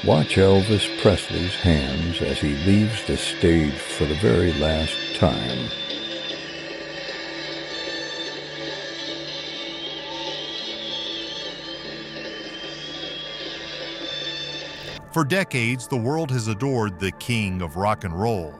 Watch Elvis Presley's hands as he leaves the stage for the very last time. For decades, the world has adored the king of rock and roll,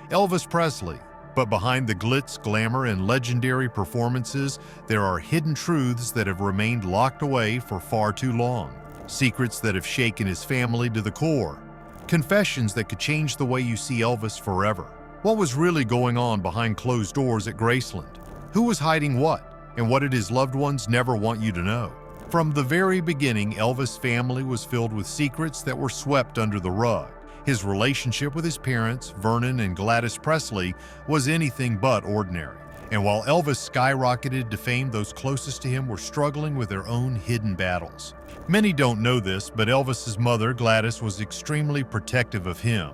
Elvis Presley. But behind the glitz, glamour, and legendary performances, there are hidden truths that have remained locked away for far too long. Secrets that have shaken his family to the core. Confessions that could change the way you see Elvis forever. What was really going on behind closed doors at Graceland? Who was hiding what? And what did his loved ones never want you to know? From the very beginning, Elvis' family was filled with secrets that were swept under the rug. His relationship with his parents, Vernon and Gladys Presley, was anything but ordinary. And while Elvis skyrocketed to fame, those closest to him were struggling with their own hidden battles. Many don't know this, but Elvis's mother, Gladys, was extremely protective of him.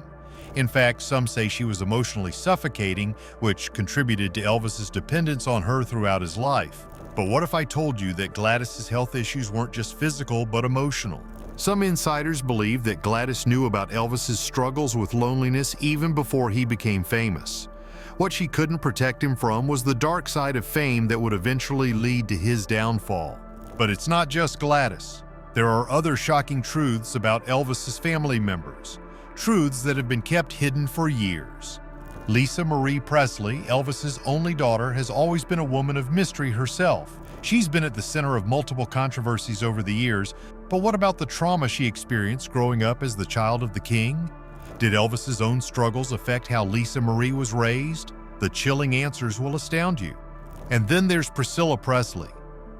In fact, some say she was emotionally suffocating, which contributed to Elvis's dependence on her throughout his life. But what if I told you that Gladys's health issues weren't just physical, but emotional? Some insiders believe that Gladys knew about Elvis's struggles with loneliness even before he became famous. What she couldn't protect him from was the dark side of fame that would eventually lead to his downfall. But it's not just Gladys. There are other shocking truths about Elvis's family members, truths that have been kept hidden for years. Lisa Marie Presley, Elvis's only daughter, has always been a woman of mystery herself. She's been at the center of multiple controversies over the years, but what about the trauma she experienced growing up as the child of the king? Did Elvis's own struggles affect how Lisa Marie was raised? The chilling answers will astound you. And then there's Priscilla Presley,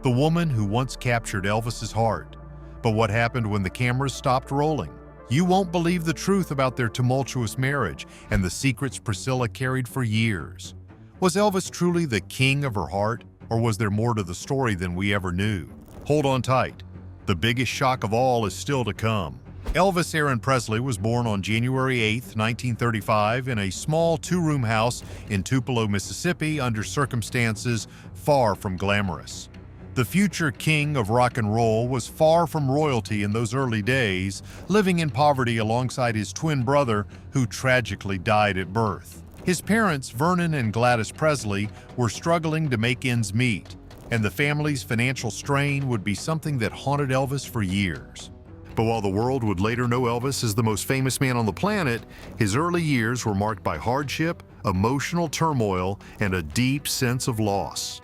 the woman who once captured Elvis's heart. But what happened when the cameras stopped rolling? You won't believe the truth about their tumultuous marriage and the secrets Priscilla carried for years. Was Elvis truly the king of her heart, or was there more to the story than we ever knew? Hold on tight. The biggest shock of all is still to come. Elvis Aaron Presley was born on January 8, 1935, in a small two-room house in Tupelo, Mississippi, under circumstances far from glamorous. The future king of rock and roll was far from royalty in those early days, living in poverty alongside his twin brother, who tragically died at birth. His parents, Vernon and Gladys Presley, were struggling to make ends meet, and the family's financial strain would be something that haunted Elvis for years. But while the world would later know Elvis as the most famous man on the planet, his early years were marked by hardship, emotional turmoil, and a deep sense of loss.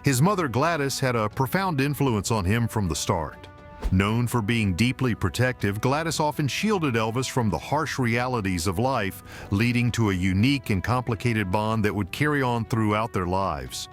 His mother, Gladys, had a profound influence on him from the start. Known for being deeply protective, Gladys often shielded Elvis from the harsh realities of life, leading to a unique and complicated bond that would carry on throughout their lives.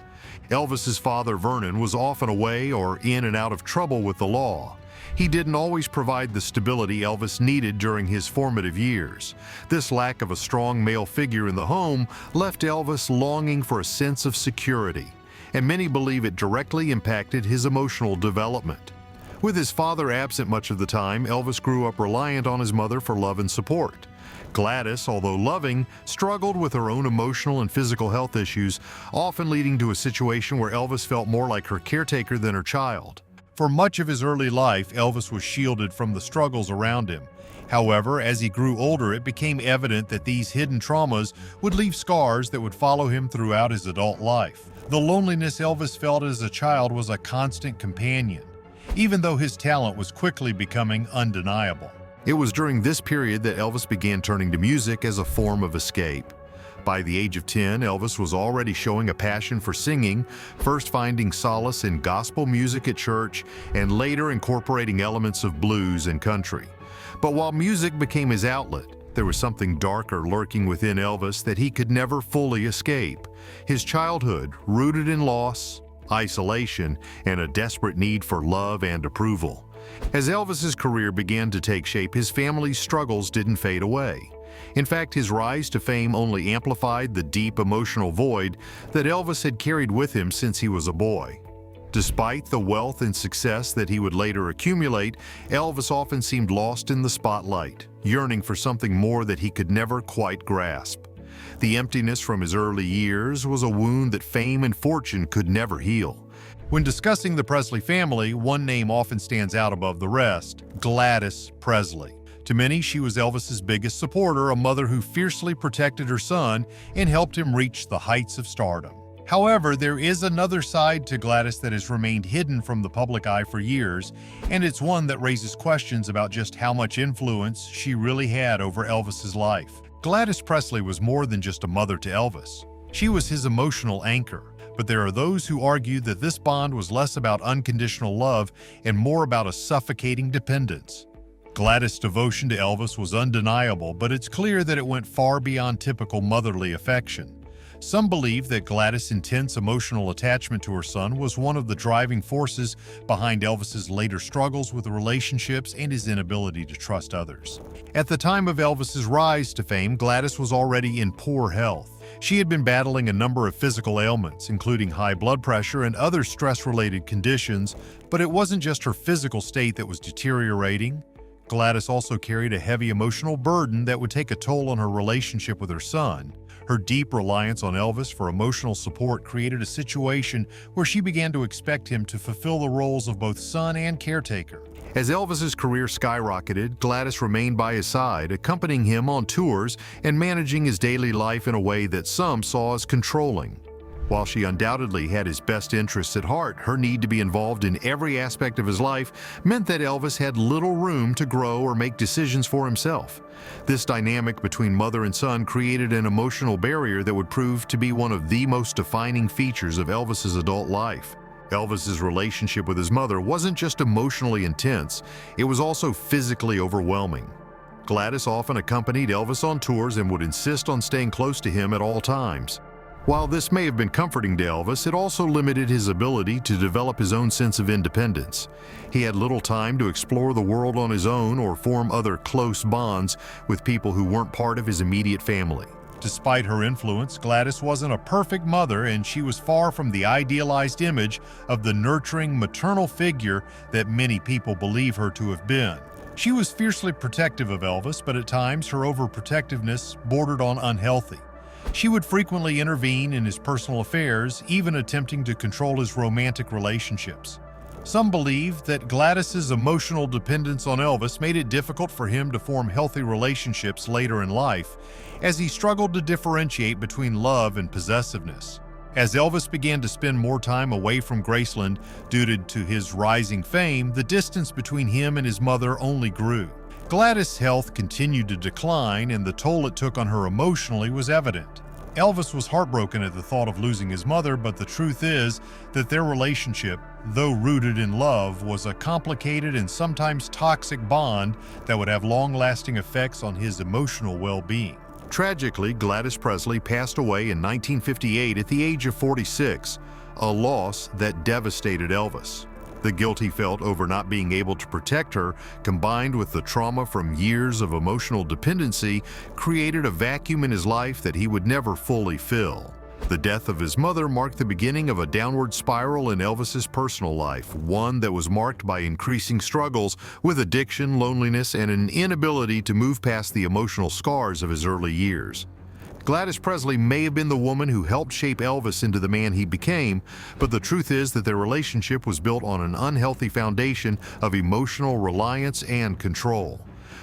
Elvis's father, Vernon, was often away or in and out of trouble with the law. He didn't always provide the stability Elvis needed during his formative years. This lack of a strong male figure in the home left Elvis longing for a sense of security, and many believe it directly impacted his emotional development. With his father absent much of the time, Elvis grew up reliant on his mother for love and support. Gladys, although loving, struggled with her own emotional and physical health issues, often leading to a situation where Elvis felt more like her caretaker than her child. For much of his early life, Elvis was shielded from the struggles around him. However, as he grew older, it became evident that these hidden traumas would leave scars that would follow him throughout his adult life. The loneliness Elvis felt as a child was a constant companion, even though his talent was quickly becoming undeniable. It was during this period that Elvis began turning to music as a form of escape. By the age of 10, Elvis was already showing a passion for singing, first finding solace in gospel music at church, and later incorporating elements of blues and country. But while music became his outlet, there was something darker lurking within Elvis that he could never fully escape. His childhood, rooted in loss, isolation, and a desperate need for love and approval. As Elvis's career began to take shape, his family's struggles didn't fade away. In fact, his rise to fame only amplified the deep emotional void that Elvis had carried with him since he was a boy. Despite the wealth and success that he would later accumulate, Elvis often seemed lost in the spotlight, yearning for something more that he could never quite grasp. The emptiness from his early years was a wound that fame and fortune could never heal. When discussing the Presley family, one name often stands out above the rest: Gladys Presley. To many, she was Elvis's biggest supporter, a mother who fiercely protected her son and helped him reach the heights of stardom. However, there is another side to Gladys that has remained hidden from the public eye for years, and it's one that raises questions about just how much influence she really had over Elvis's life. Gladys Presley was more than just a mother to Elvis. She was his emotional anchor, but there are those who argue that this bond was less about unconditional love and more about a suffocating dependence. Gladys' devotion to Elvis was undeniable, but it's clear that it went far beyond typical motherly affection. Some believe that Gladys' intense emotional attachment to her son was one of the driving forces behind Elvis's later struggles with relationships and his inability to trust others. At the time of Elvis's rise to fame, Gladys was already in poor health. She had been battling a number of physical ailments, including high blood pressure and other stress-related conditions, but it wasn't just her physical state that was deteriorating. Gladys also carried a heavy emotional burden that would take a toll on her relationship with her son. Her deep reliance on Elvis for emotional support created a situation where she began to expect him to fulfill the roles of both son and caretaker. As Elvis's career skyrocketed, Gladys remained by his side, accompanying him on tours and managing his daily life in a way that some saw as controlling. While she undoubtedly had his best interests at heart, her need to be involved in every aspect of his life meant that Elvis had little room to grow or make decisions for himself. This dynamic between mother and son created an emotional barrier that would prove to be one of the most defining features of Elvis's adult life. Elvis's relationship with his mother wasn't just emotionally intense, it was also physically overwhelming. Gladys often accompanied Elvis on tours and would insist on staying close to him at all times. While this may have been comforting to Elvis, it also limited his ability to develop his own sense of independence. He had little time to explore the world on his own or form other close bonds with people who weren't part of his immediate family. Despite her influence, Gladys wasn't a perfect mother, and she was far from the idealized image of the nurturing maternal figure that many people believe her to have been. She was fiercely protective of Elvis, but at times her overprotectiveness bordered on unhealthy. She would frequently intervene in his personal affairs, even attempting to control his romantic relationships. Some believe that Gladys's emotional dependence on Elvis made it difficult for him to form healthy relationships later in life, as he struggled to differentiate between love and possessiveness. As Elvis began to spend more time away from Graceland due to his rising fame, the distance between him and his mother only grew. Gladys' health continued to decline, and the toll it took on her emotionally was evident. Elvis was heartbroken at the thought of losing his mother, but the truth is that their relationship, though rooted in love, was a complicated and sometimes toxic bond that would have long-lasting effects on his emotional well-being. Tragically, Gladys Presley passed away in 1958 at the age of 46, a loss that devastated Elvis. The guilt he felt over not being able to protect her, combined with the trauma from years of emotional dependency, created a vacuum in his life that he would never fully fill. The death of his mother marked the beginning of a downward spiral in Elvis's personal life, one that was marked by increasing struggles with addiction, loneliness, and an inability to move past the emotional scars of his early years. Gladys Presley may have been the woman who helped shape Elvis into the man he became, but the truth is that their relationship was built on an unhealthy foundation of emotional reliance and control.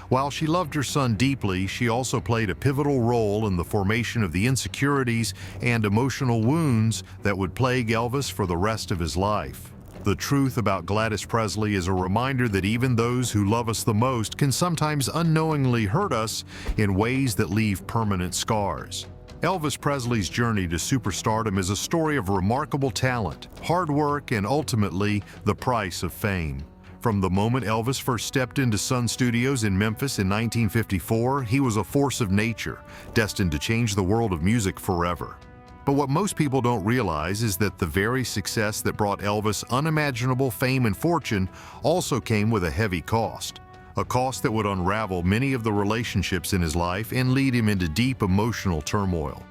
While she loved her son deeply, she also played a pivotal role in the formation of the insecurities and emotional wounds that would plague Elvis for the rest of his life. The truth about Gladys Presley is a reminder that even those who love us the most can sometimes unknowingly hurt us in ways that leave permanent scars. Elvis Presley's journey to superstardom is a story of remarkable talent, hard work, and ultimately the price of fame. From the moment Elvis first stepped into Sun Studios in Memphis in 1954, he was a force of nature, destined to change the world of music forever. But what most people don't realize is that the very success that brought Elvis unimaginable fame and fortune also came with a heavy cost. A cost that would unravel many of the relationships in his life and lead him into deep emotional turmoil.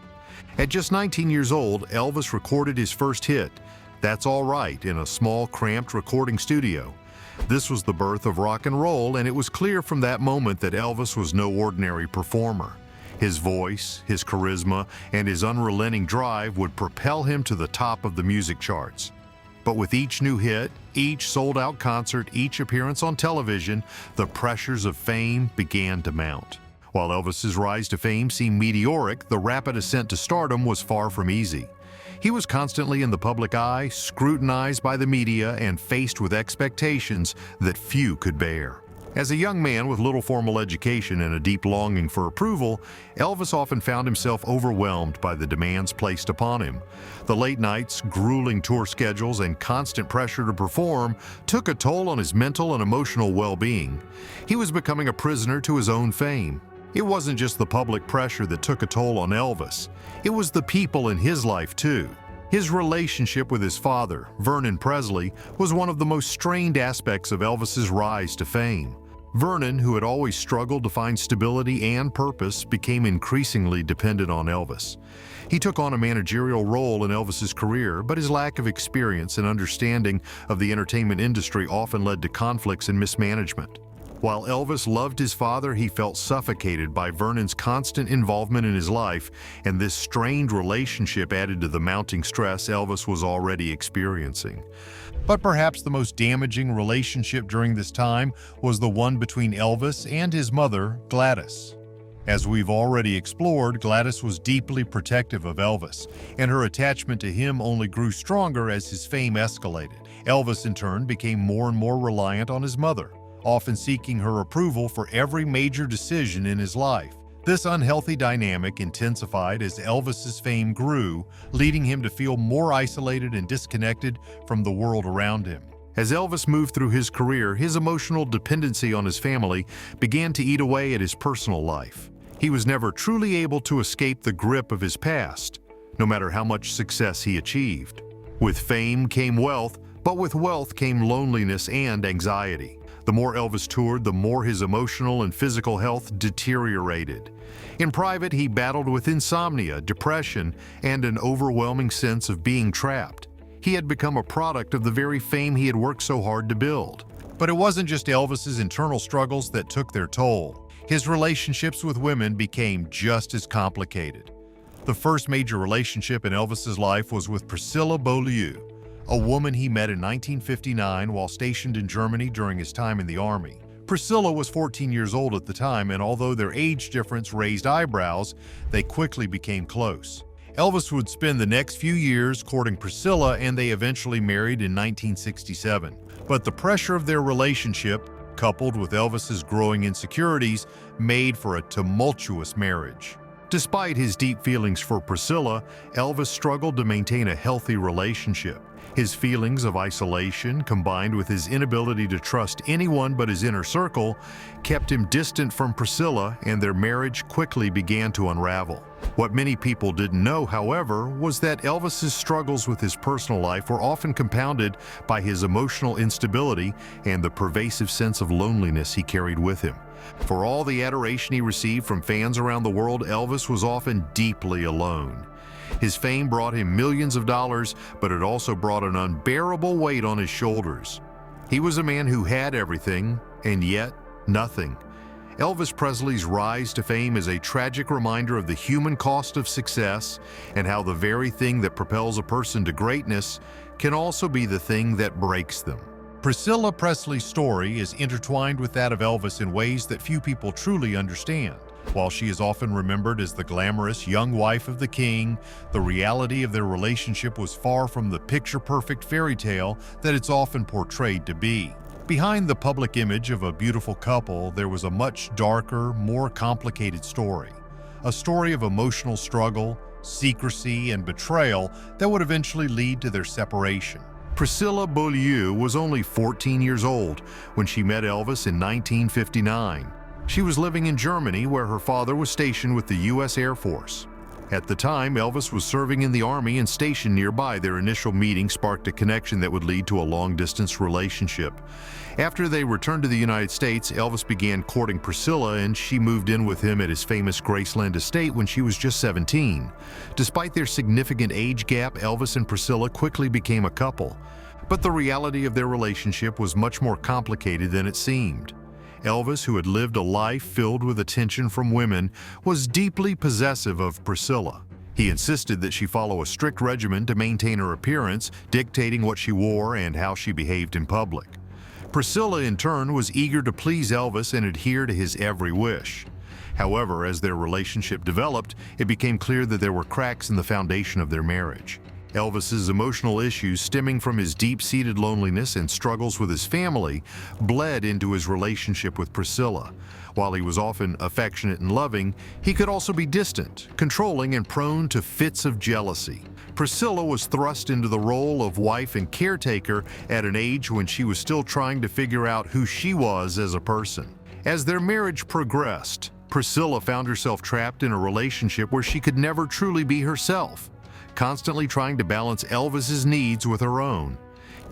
At just 19 years old, Elvis recorded his first hit, "That's All Right," in a small, cramped recording studio. This was the birth of rock and roll, and it was clear from that moment that Elvis was no ordinary performer. His voice, his charisma, and his unrelenting drive would propel him to the top of the music charts. But with each new hit, each sold-out concert, each appearance on television, the pressures of fame began to mount. While Elvis's rise to fame seemed meteoric, the rapid ascent to stardom was far from easy. He was constantly in the public eye, scrutinized by the media, and faced with expectations that few could bear. As a young man with little formal education and a deep longing for approval, Elvis often found himself overwhelmed by the demands placed upon him. The late nights, grueling tour schedules, and constant pressure to perform took a toll on his mental and emotional well-being. He was becoming a prisoner to his own fame. It wasn't just the public pressure that took a toll on Elvis. It was the people in his life, too. His relationship with his father, Vernon Presley, was one of the most strained aspects of Elvis's rise to fame. Vernon, who had always struggled to find stability and purpose, became increasingly dependent on Elvis. He took on a managerial role in Elvis's career, but his lack of experience and understanding of the entertainment industry often led to conflicts and mismanagement. While Elvis loved his father, he felt suffocated by Vernon's constant involvement in his life, and this strained relationship added to the mounting stress Elvis was already experiencing. But perhaps the most damaging relationship during this time was the one between Elvis and his mother, Gladys. As we've already explored, Gladys was deeply protective of Elvis, and her attachment to him only grew stronger as his fame escalated. Elvis, in turn, became more and more reliant on his mother, often seeking her approval for every major decision in his life. This unhealthy dynamic intensified as Elvis's fame grew, leading him to feel more isolated and disconnected from the world around him. As Elvis moved through his career, his emotional dependency on his family began to eat away at his personal life. He was never truly able to escape the grip of his past, no matter how much success he achieved. With fame came wealth, but with wealth came loneliness and anxiety. The more Elvis toured, the more his emotional and physical health deteriorated. In private, he battled with insomnia, depression, and an overwhelming sense of being trapped. He had become a product of the very fame he had worked so hard to build. But it wasn't just Elvis's internal struggles that took their toll. His relationships with women became just as complicated. The first major relationship in Elvis's life was with Priscilla Presley, a woman he met in 1959 while stationed in Germany during his time in the Army. Priscilla was 14 years old at the time, and although their age difference raised eyebrows, they quickly became close. Elvis would spend the next few years courting Priscilla, and they eventually married in 1967. But the pressure of their relationship, coupled with Elvis's growing insecurities, made for a tumultuous marriage. Despite his deep feelings for Priscilla, Elvis struggled to maintain a healthy relationship. His feelings of isolation, combined with his inability to trust anyone but his inner circle, kept him distant from Priscilla, and their marriage quickly began to unravel. What many people didn't know, however, was that Elvis's struggles with his personal life were often compounded by his emotional instability and the pervasive sense of loneliness he carried with him. For all the adoration he received from fans around the world, Elvis was often deeply alone. His fame brought him millions of dollars, but it also brought an unbearable weight on his shoulders. He was a man who had everything, and yet nothing. Elvis Presley's rise to fame is a tragic reminder of the human cost of success and how the very thing that propels a person to greatness can also be the thing that breaks them. Priscilla Presley's story is intertwined with that of Elvis in ways that few people truly understand. While she is often remembered as the glamorous young wife of the king, the reality of their relationship was far from the picture-perfect fairy tale that it's often portrayed to be. Behind the public image of a beautiful couple, there was a much darker, more complicated story. A story of emotional struggle, secrecy, and betrayal that would eventually lead to their separation. Priscilla Presley was only 14 years old when she met Elvis in 1959. She was living in Germany, where her father was stationed with the U.S. Air Force. At the time, Elvis was serving in the Army and stationed nearby. Their initial meeting sparked a connection that would lead to a long-distance relationship. After they returned to the United States, Elvis began courting Priscilla, and she moved in with him at his famous Graceland estate when she was just 17. Despite their significant age gap, Elvis and Priscilla quickly became a couple. But the reality of their relationship was much more complicated than it seemed. Elvis, who had lived a life filled with attention from women, was deeply possessive of Priscilla. He insisted that she follow a strict regimen to maintain her appearance, dictating what she wore and how she behaved in public. Priscilla, in turn, was eager to please Elvis and adhere to his every wish. However, as their relationship developed, it became clear that there were cracks in the foundation of their marriage. Elvis's emotional issues, stemming from his deep-seated loneliness and struggles with his family, bled into his relationship with Priscilla. While he was often affectionate and loving, he could also be distant, controlling, and prone to fits of jealousy. Priscilla was thrust into the role of wife and caretaker at an age when she was still trying to figure out who she was as a person. As their marriage progressed, Priscilla found herself trapped in a relationship where she could never truly be herself, constantly trying to balance Elvis's needs with her own.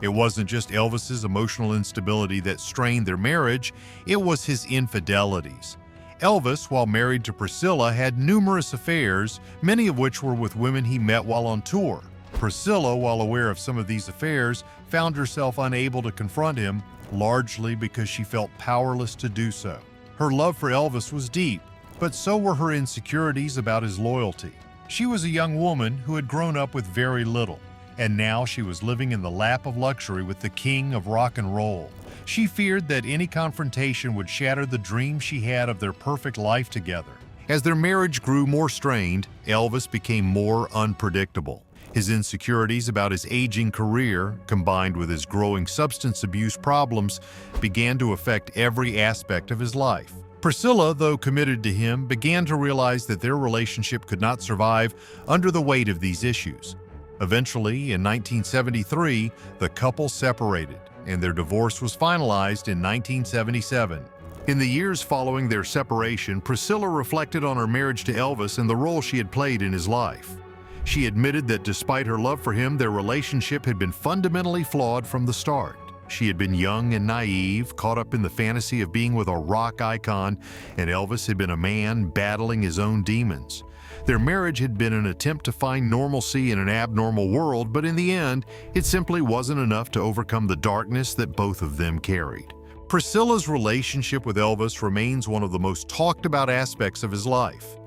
It wasn't just Elvis's emotional instability that strained their marriage, it was his infidelities. Elvis, while married to Priscilla, had numerous affairs, many of which were with women he met while on tour. Priscilla, while aware of some of these affairs, found herself unable to confront him, largely because she felt powerless to do so. Her love for Elvis was deep, but so were her insecurities about his loyalty. She was a young woman who had grown up with very little, and now she was living in the lap of luxury with the king of rock and roll. She feared that any confrontation would shatter the dream she had of their perfect life together. As their marriage grew more strained, Elvis became more unpredictable. His insecurities about his aging career, combined with his growing substance abuse problems, began to affect every aspect of his life. Priscilla, though committed to him, began to realize that their relationship could not survive under the weight of these issues. Eventually, in 1973, the couple separated, and their divorce was finalized in 1977. In the years following their separation, Priscilla reflected on her marriage to Elvis and the role she had played in his life. She admitted that despite her love for him, their relationship had been fundamentally flawed from the start. She had been young and naive, caught up in the fantasy of being with a rock icon, and Elvis had been a man battling his own demons. Their marriage had been an attempt to find normalcy in an abnormal world, but in the end, it simply wasn't enough to overcome the darkness that both of them carried. Priscilla's relationship with Elvis remains one of the most talked about aspects of his life.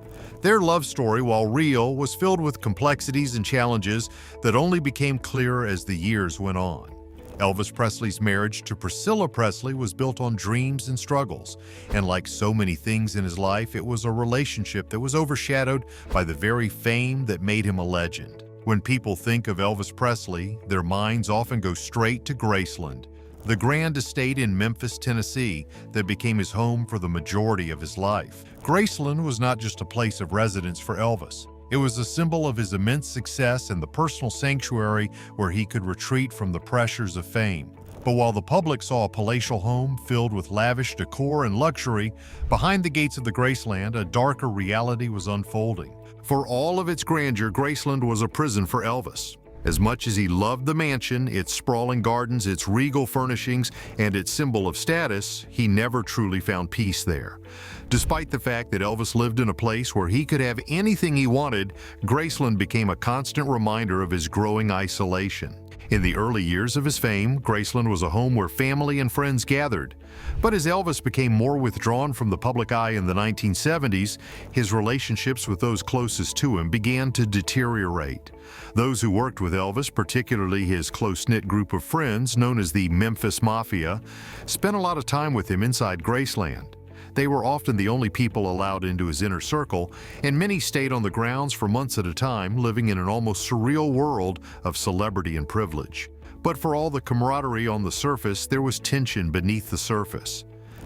Their love story, while real, was filled with complexities and challenges that only became clearer as the years went on. Elvis Presley's marriage to Priscilla Presley was built on dreams and struggles, and like so many things in his life, it was a relationship that was overshadowed by the very fame that made him a legend. When people think of Elvis Presley, their minds often go straight to Graceland, the grand estate in Memphis, Tennessee, that became his home for the majority of his life. Graceland was not just a place of residence for Elvis. It was a symbol of his immense success and the personal sanctuary where he could retreat from the pressures of fame. But while the public saw a palatial home filled with lavish decor and luxury, behind the gates of the Graceland, a darker reality was unfolding. For all of its grandeur, Graceland was a prison for Elvis. As much as he loved the mansion, its sprawling gardens, its regal furnishings, and its symbol of status, he never truly found peace there. Despite the fact that Elvis lived in a place where he could have anything he wanted, Graceland became a constant reminder of his growing isolation. In the early years of his fame, Graceland was a home where family and friends gathered. But as Elvis became more withdrawn from the public eye in the 1970s, his relationships with those closest to him began to deteriorate. Those who worked with Elvis, particularly his close-knit group of friends known as the Memphis Mafia, spent a lot of time with him inside Graceland. They were often the only people allowed into his inner circle, and many stayed on the grounds for months at a time, living in an almost surreal world of celebrity and privilege. But for all the camaraderie on the surface, there was tension beneath the surface.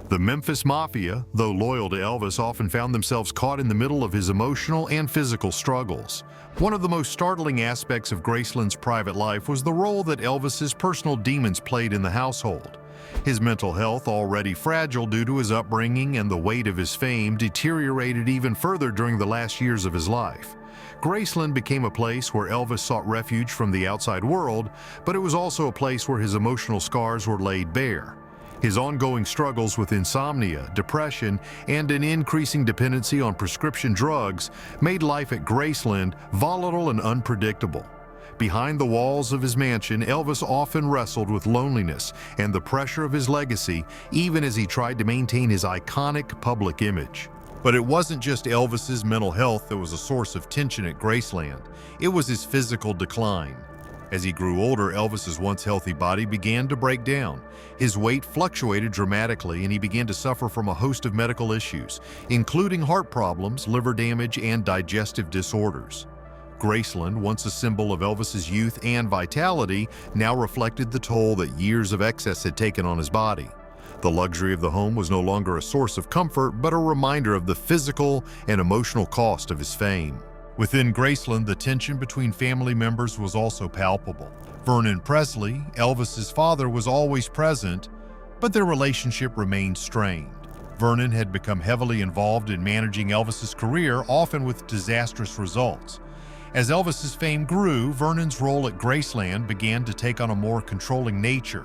The Memphis Mafia, though loyal to Elvis, often found themselves caught in the middle of his emotional and physical struggles. One of the most startling aspects of Graceland's private life was the role that Elvis's personal demons played in the household. His mental health, already fragile due to his upbringing and the weight of his fame, deteriorated even further during the last years of his life. Graceland became a place where Elvis sought refuge from the outside world, but it was also a place where his emotional scars were laid bare. His ongoing struggles with insomnia, depression, and an increasing dependency on prescription drugs made life at Graceland volatile and unpredictable. Behind the walls of his mansion, Elvis often wrestled with loneliness and the pressure of his legacy, even as he tried to maintain his iconic public image. But it wasn't just Elvis's mental health that was a source of tension at Graceland. It was his physical decline. As he grew older, Elvis's once healthy body began to break down. His weight fluctuated dramatically, and he began to suffer from a host of medical issues, including heart problems, liver damage, and digestive disorders. Graceland, once a symbol of Elvis's youth and vitality, now reflected the toll that years of excess had taken on his body. The luxury of the home was no longer a source of comfort, but a reminder of the physical and emotional cost of his fame. Within Graceland, the tension between family members was also palpable. Vernon Presley, Elvis's father, was always present, but their relationship remained strained. Vernon had become heavily involved in managing Elvis's career, often with disastrous results. As Elvis's fame grew, Vernon's role at Graceland began to take on a more controlling nature,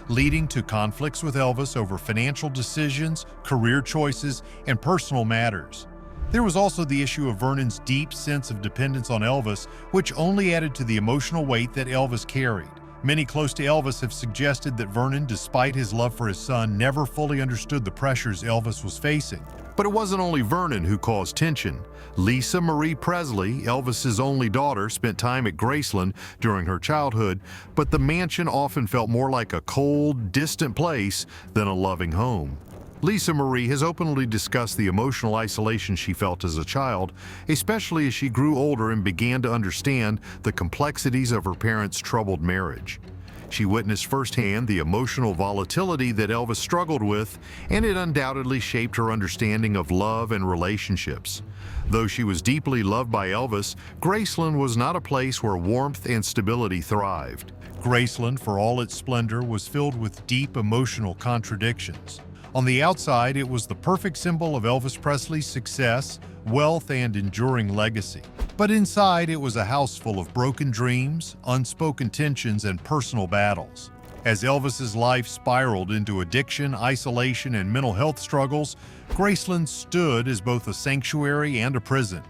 leading to conflicts with Elvis over financial decisions, career choices, and personal matters. There was also the issue of Vernon's deep sense of dependence on Elvis, which only added to the emotional weight that Elvis carried. Many close to Elvis have suggested that Vernon, despite his love for his son, never fully understood the pressures Elvis was facing. But it wasn't only Vernon who caused tension. Lisa Marie Presley, Elvis's only daughter, spent time at Graceland during her childhood, but the mansion often felt more like a cold, distant place than a loving home. Lisa Marie has openly discussed the emotional isolation she felt as a child, especially as she grew older and began to understand the complexities of her parents' troubled marriage. She witnessed firsthand the emotional volatility that Elvis struggled with, and it undoubtedly shaped her understanding of love and relationships. Though she was deeply loved by Elvis, Graceland was not a place where warmth and stability thrived. Graceland, for all its splendor, was filled with deep emotional contradictions. On the outside, it was the perfect symbol of Elvis Presley's success, wealth, and enduring legacy. But inside, it was a house full of broken dreams, unspoken tensions, and personal battles. As Elvis's life spiraled into addiction, isolation, and mental health struggles, Graceland stood as both a sanctuary and a prison,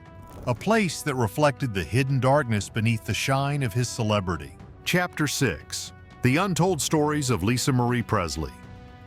a place that reflected the hidden darkness beneath the shine of his celebrity. Chapter 6: The Untold Stories of Lisa Marie Presley.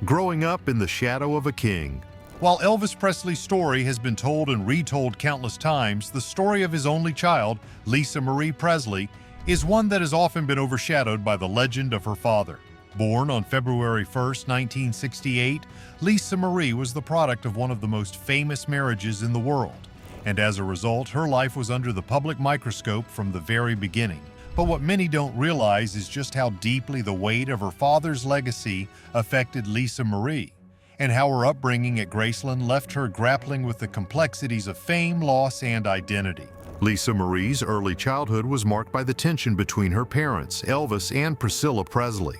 Growing up in the shadow of a king. While Elvis Presley's story has been told and retold countless times, the story of his only child, Lisa Marie Presley, is one that has often been overshadowed by the legend of her father. Born on February 1, 1968, Lisa Marie was the product of one of the most famous marriages in the world, and as a result, her life was under the public microscope from the very beginning. But what many don't realize is just how deeply the weight of her father's legacy affected Lisa Marie, and how her upbringing at Graceland left her grappling with the complexities of fame, loss, and identity. Lisa Marie's early childhood was marked by the tension between her parents, Elvis and Priscilla Presley.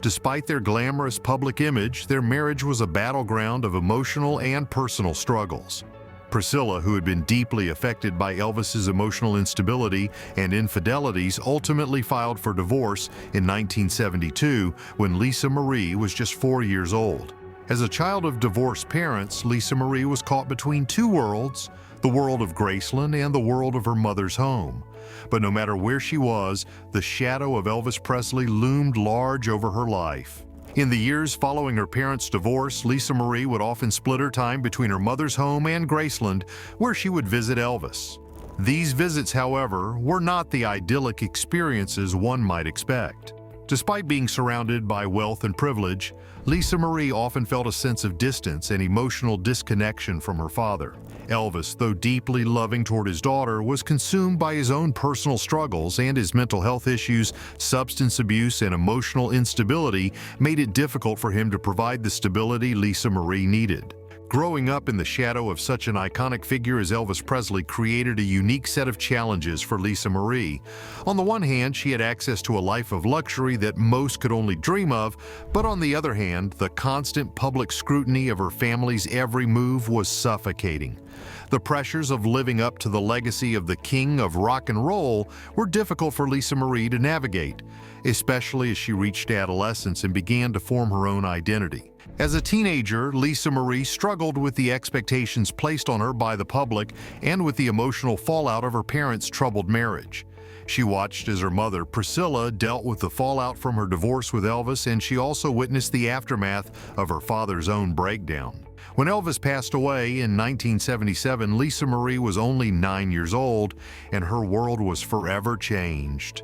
Despite their glamorous public image, their marriage was a battleground of emotional and personal struggles. Priscilla, who had been deeply affected by Elvis's emotional instability and infidelities, ultimately filed for divorce in 1972 when Lisa Marie was just 4 years old. As a child of divorced parents, Lisa Marie was caught between two worlds, the world of Graceland and the world of her mother's home. But no matter where she was, the shadow of Elvis Presley loomed large over her life. In the years following her parents' divorce, Lisa Marie would often split her time between her mother's home and Graceland, where she would visit Elvis. These visits, however, were not the idyllic experiences one might expect. Despite being surrounded by wealth and privilege, Lisa Marie often felt a sense of distance and emotional disconnection from her father. Elvis, though deeply loving toward his daughter, was consumed by his own personal struggles, and his mental health issues, substance abuse, and emotional instability made it difficult for him to provide the stability Lisa Marie needed. Growing up in the shadow of such an iconic figure as Elvis Presley created a unique set of challenges for Lisa Marie. On the one hand, she had access to a life of luxury that most could only dream of, but on the other hand, the constant public scrutiny of her family's every move was suffocating. The pressures of living up to the legacy of the king of rock and roll were difficult for Lisa Marie to navigate, especially as she reached adolescence and began to form her own identity. As a teenager, Lisa Marie struggled with the expectations placed on her by the public and with the emotional fallout of her parents' troubled marriage. She watched as her mother, Priscilla, dealt with the fallout from her divorce with Elvis, and she also witnessed the aftermath of her father's own breakdown. When Elvis passed away in 1977, Lisa Marie was only 9 years old, and her world was forever changed.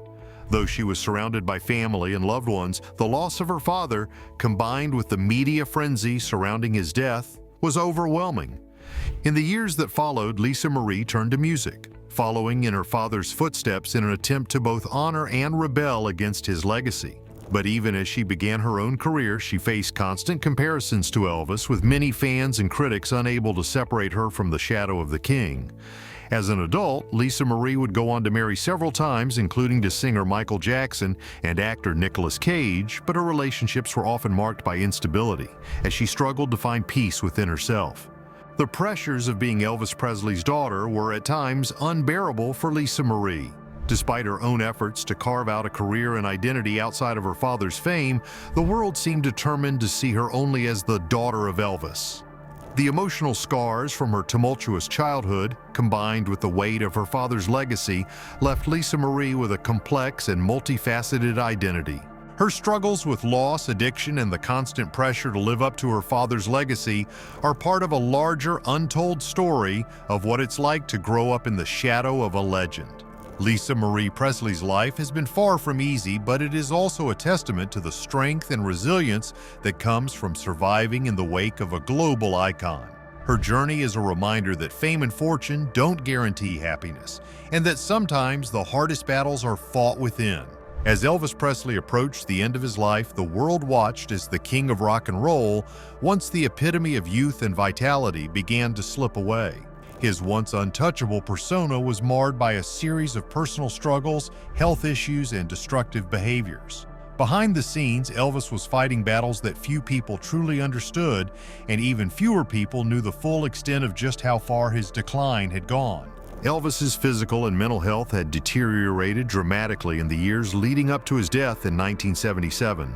Though she was surrounded by family and loved ones, the loss of her father, combined with the media frenzy surrounding his death, was overwhelming. In the years that followed, Lisa Marie turned to music, following in her father's footsteps in an attempt to both honor and rebel against his legacy. But even as she began her own career, she faced constant comparisons to Elvis, with many fans and critics unable to separate her from the shadow of the king. As an adult, Lisa Marie would go on to marry several times, including to singer Michael Jackson and actor Nicolas Cage, but her relationships were often marked by instability, as she struggled to find peace within herself. The pressures of being Elvis Presley's daughter were at times unbearable for Lisa Marie. Despite her own efforts to carve out a career and identity outside of her father's fame, the world seemed determined to see her only as the daughter of Elvis. The emotional scars from her tumultuous childhood, combined with the weight of her father's legacy, left Lisa Marie with a complex and multifaceted identity. Her struggles with loss, addiction, and the constant pressure to live up to her father's legacy are part of a larger, untold story of what it's like to grow up in the shadow of a legend. Lisa Marie Presley's life has been far from easy, but it is also a testament to the strength and resilience that comes from surviving in the wake of a global icon. Her journey is a reminder that fame and fortune don't guarantee happiness, and that sometimes the hardest battles are fought within. As Elvis Presley approached the end of his life, the world watched as the king of rock and roll, once the epitome of youth and vitality, began to slip away. His once untouchable persona was marred by a series of personal struggles, health issues, and destructive behaviors. Behind the scenes, Elvis was fighting battles that few people truly understood, and even fewer people knew the full extent of just how far his decline had gone. Elvis's physical and mental health had deteriorated dramatically in the years leading up to his death in 1977.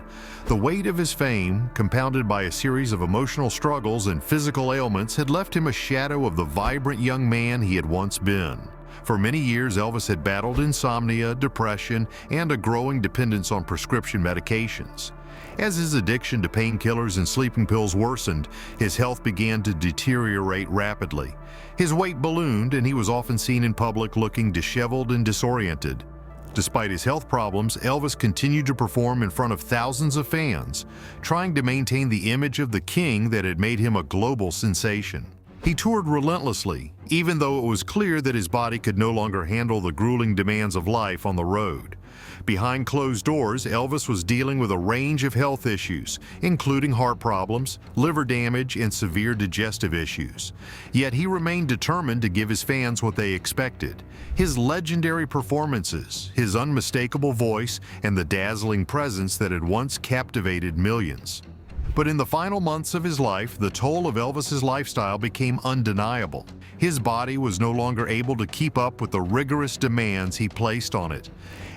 The weight of his fame, compounded by a series of emotional struggles and physical ailments, had left him a shadow of the vibrant young man he had once been. For many years, Elvis had battled insomnia, depression, and a growing dependence on prescription medications. As his addiction to painkillers and sleeping pills worsened, his health began to deteriorate rapidly. His weight ballooned, and he was often seen in public looking disheveled and disoriented. Despite his health problems, Elvis continued to perform in front of thousands of fans, trying to maintain the image of the king that had made him a global sensation. He toured relentlessly, even though it was clear that his body could no longer handle the grueling demands of life on the road. Behind closed doors, Elvis was dealing with a range of health issues, including heart problems, liver damage, and severe digestive issues. Yet he remained determined to give his fans what they expected: his legendary performances, his unmistakable voice, and the dazzling presence that had once captivated millions. But in the final months of his life, the toll of Elvis's lifestyle became undeniable. His body was no longer able to keep up with the rigorous demands he placed on it,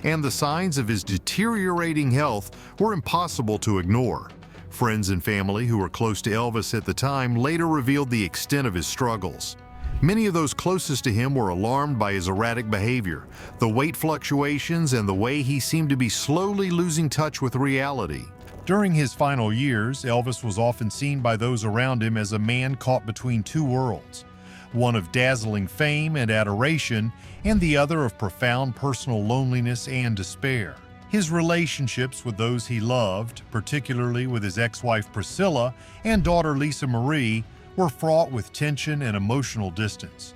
and the signs of his deteriorating health were impossible to ignore. Friends and family who were close to Elvis at the time later revealed the extent of his struggles. Many of those closest to him were alarmed by his erratic behavior, the weight fluctuations, and the way he seemed to be slowly losing touch with reality. During his final years, Elvis was often seen by those around him as a man caught between two worlds, one of dazzling fame and adoration, and the other of profound personal loneliness and despair. His relationships with those he loved, particularly with his ex-wife Priscilla and daughter Lisa Marie, were fraught with tension and emotional distance.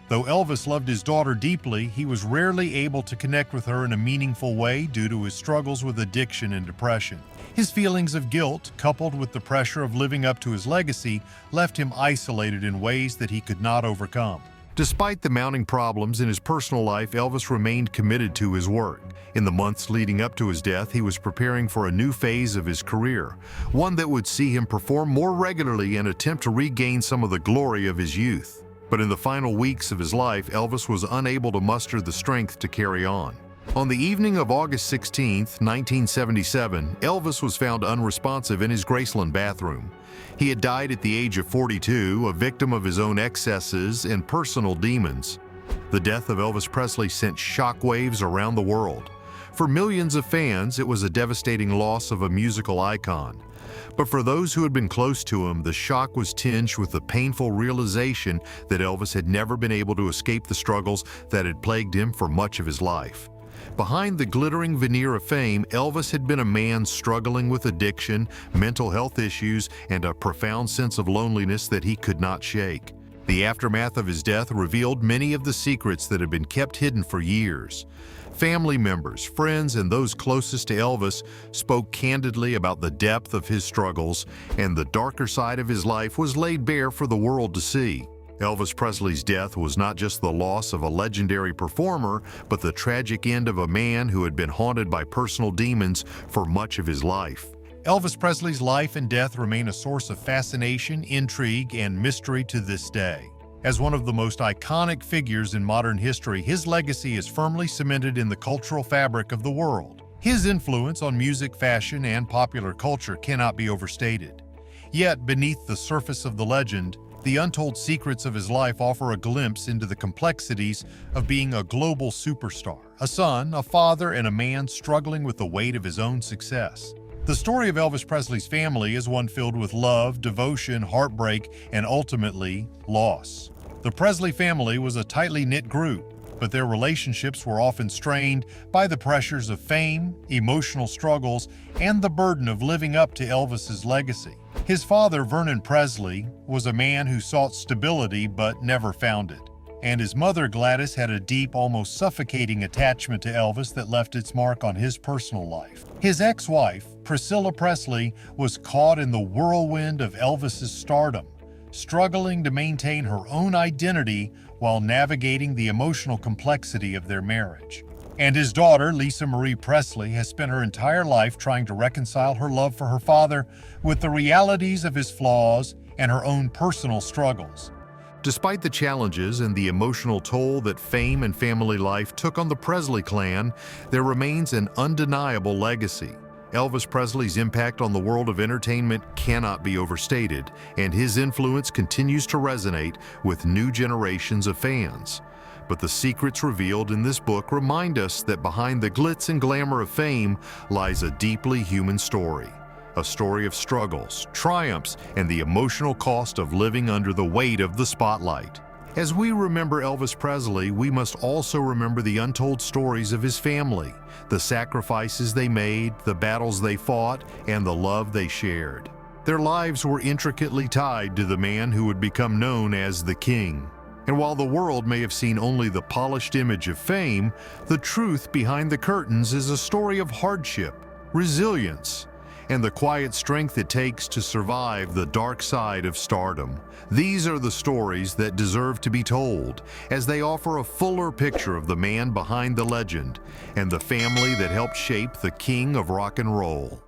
Though Elvis loved his daughter deeply, he was rarely able to connect with her in a meaningful way due to his struggles with addiction and depression. His feelings of guilt, coupled with the pressure of living up to his legacy, left him isolated in ways that he could not overcome. Despite the mounting problems in his personal life, Elvis remained committed to his work. In the months leading up to his death, he was preparing for a new phase of his career, one that would see him perform more regularly and attempt to regain some of the glory of his youth. But in the final weeks of his life, Elvis was unable to muster the strength to carry on. On the evening of August 16, 1977, Elvis was found unresponsive in his Graceland bathroom. He had died at the age of 42, a victim of his own excesses and personal demons. The death of Elvis Presley sent shockwaves around the world. For millions of fans, it was a devastating loss of a musical icon. But for those who had been close to him, the shock was tinged with the painful realization that Elvis had never been able to escape the struggles that had plagued him for much of his life. Behind the glittering veneer of fame, Elvis had been a man struggling with addiction, mental health issues, and a profound sense of loneliness that he could not shake. The aftermath of his death revealed many of the secrets that had been kept hidden for years. Family members, friends, and those closest to Elvis spoke candidly about the depth of his struggles, and the darker side of his life was laid bare for the world to see. Elvis Presley's death was not just the loss of a legendary performer, but the tragic end of a man who had been haunted by personal demons for much of his life. Elvis Presley's life and death remain a source of fascination, intrigue, and mystery to this day. As one of the most iconic figures in modern history, his legacy is firmly cemented in the cultural fabric of the world. His influence on music, fashion, and popular culture cannot be overstated. Yet, beneath the surface of the legend, the untold secrets of his life offer a glimpse into the complexities of being a global superstar, a son, a father, and a man struggling with the weight of his own success. The story of Elvis Presley's family is one filled with love, devotion, heartbreak, and ultimately, loss. The Presley family was a tightly knit group, but their relationships were often strained by the pressures of fame, emotional struggles, and the burden of living up to Elvis's legacy. His father, Vernon Presley, was a man who sought stability but never found it. And his mother, Gladys, had a deep, almost suffocating attachment to Elvis that left its mark on his personal life. His ex-wife, Priscilla Presley, was caught in the whirlwind of Elvis's stardom, struggling to maintain her own identity while navigating the emotional complexity of their marriage. And his daughter, Lisa Marie Presley, has spent her entire life trying to reconcile her love for her father with the realities of his flaws and her own personal struggles. Despite the challenges and the emotional toll that fame and family life took on the Presley clan, there remains an undeniable legacy. Elvis Presley's impact on the world of entertainment cannot be overstated, and his influence continues to resonate with new generations of fans. But the secrets revealed in this book remind us that behind the glitz and glamour of fame lies a deeply human story. A story of struggles, triumphs, and the emotional cost of living under the weight of the spotlight. As we remember Elvis Presley, we must also remember the untold stories of his family, the sacrifices they made, the battles they fought, and the love they shared. Their lives were intricately tied to the man who would become known as the King. And while the world may have seen only the polished image of fame, the truth behind the curtains is a story of hardship, resilience, and the quiet strength it takes to survive the dark side of stardom. These are the stories that deserve to be told, as they offer a fuller picture of the man behind the legend and the family that helped shape the king of rock and roll.